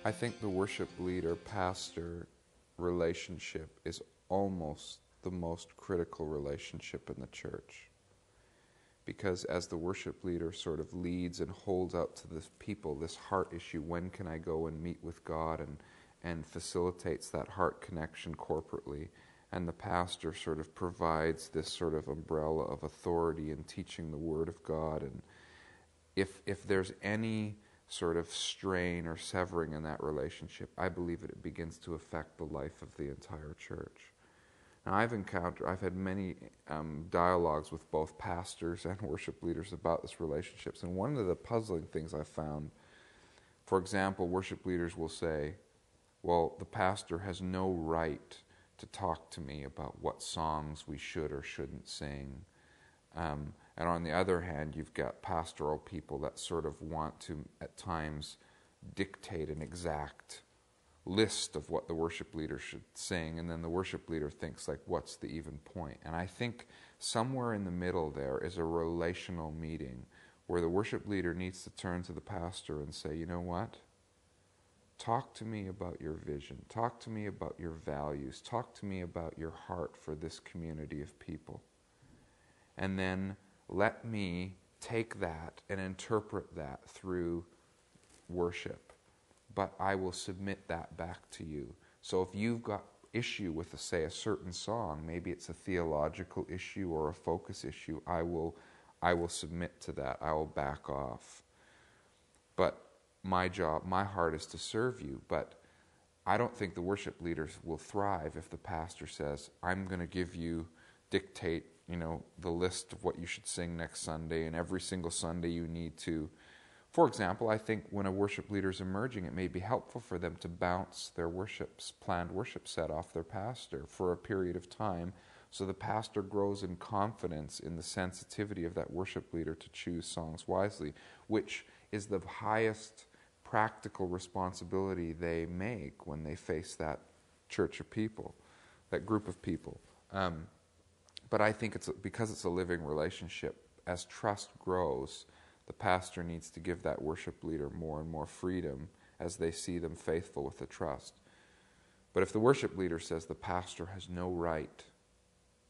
I think the worship leader-pastor relationship is almost the most critical relationship in the church. Because as the worship leader sort of leads and holds out to the people this heart issue, when can I go and meet with God, and facilitates that heart connection corporately, and the pastor sort of provides this sort of umbrella of authority in teaching the Word of God. And if there's any sort of strain or severing in that relationship, I believe that it begins to affect the life of the entire church. Now, I've had many dialogues with both pastors and worship leaders about this relationships, and one of the puzzling things I've found, for example, worship leaders will say, well, the pastor has no right to talk to me about what songs we should or shouldn't sing. And on the other hand, you've got pastoral people that sort of want to, at times, dictate an exact list of what the worship leader should sing, and then the worship leader thinks, like, what's the even point? And I think somewhere in the middle there is a relational meeting where the worship leader needs to turn to the pastor and say, you know what? Talk to me about your vision. Talk to me about your values. Talk to me about your heart for this community of people. And then let me take that and interpret that through worship. But I will submit that back to you. So if you've got issue with, say, a certain song, maybe it's a theological issue or a focus issue, I will submit to that. I will back off. But my job, my heart is to serve you. But I don't think the worship leaders will thrive if the pastor says, I'm going to dictate, the list of what you should sing next Sunday, and every single Sunday you need to. For example, I think when a worship leader is emerging, it may be helpful for them to bounce their planned worship set off their pastor for a period of time, so the pastor grows in confidence in the sensitivity of that worship leader to choose songs wisely, which is the highest practical responsibility they make when they face that church of people, that group of people. But I think because it's a living relationship, as trust grows, the pastor needs to give that worship leader more and more freedom as they see them faithful with the trust. But if the worship leader says the pastor has no right,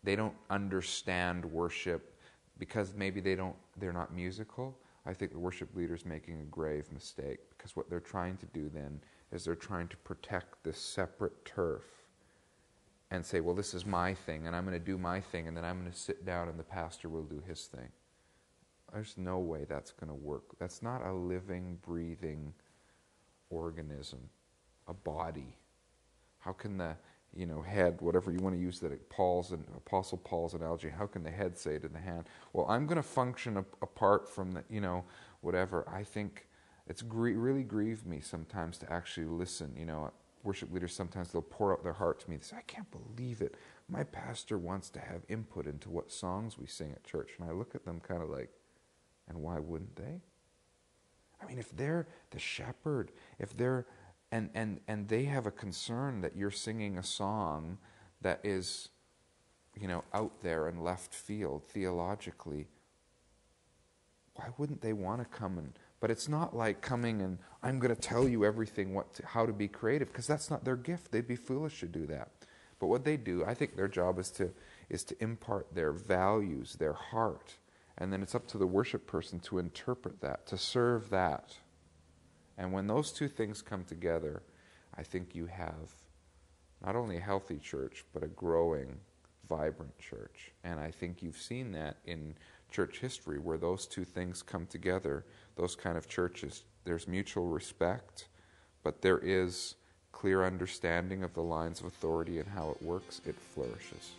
they don't understand worship because maybe they're not musical, I think the worship leader is making a grave mistake, because what they're trying to do then is they're trying to protect this separate turf and say, well, this is my thing, and I'm going to do my thing, and then I'm going to sit down and the pastor will do his thing. There's no way that's going to work. That's not a living, breathing organism, a body. How can the head, whatever you want to use, that Apostle Paul's analogy, how can the head say to the hand, well, I'm going to function apart from the, whatever. I think it's really grieved me sometimes to actually listen. Worship leaders, sometimes they'll pour out their heart to me. They say, I can't believe it. My pastor wants to have input into what songs we sing at church. And I look at them kind of like, and why wouldn't they? I mean, if they're the shepherd, if they're, and they have a concern that you're singing a song that is, out there in left field theologically, why wouldn't they want to come and, but it's not like coming and I'm going to tell you everything how to be creative, because that's not their gift. They'd be foolish to do that. But what they do, I think their job is to impart their values, their heart, and then it's up to the worship person to interpret that, to serve that. And when those two things come together, I think you have not only a healthy church, but a growing, vibrant church. And I think you've seen that in church history, where those two things come together, those kind of churches. There's mutual respect, but there is clear understanding of the lines of authority and how it works. It flourishes.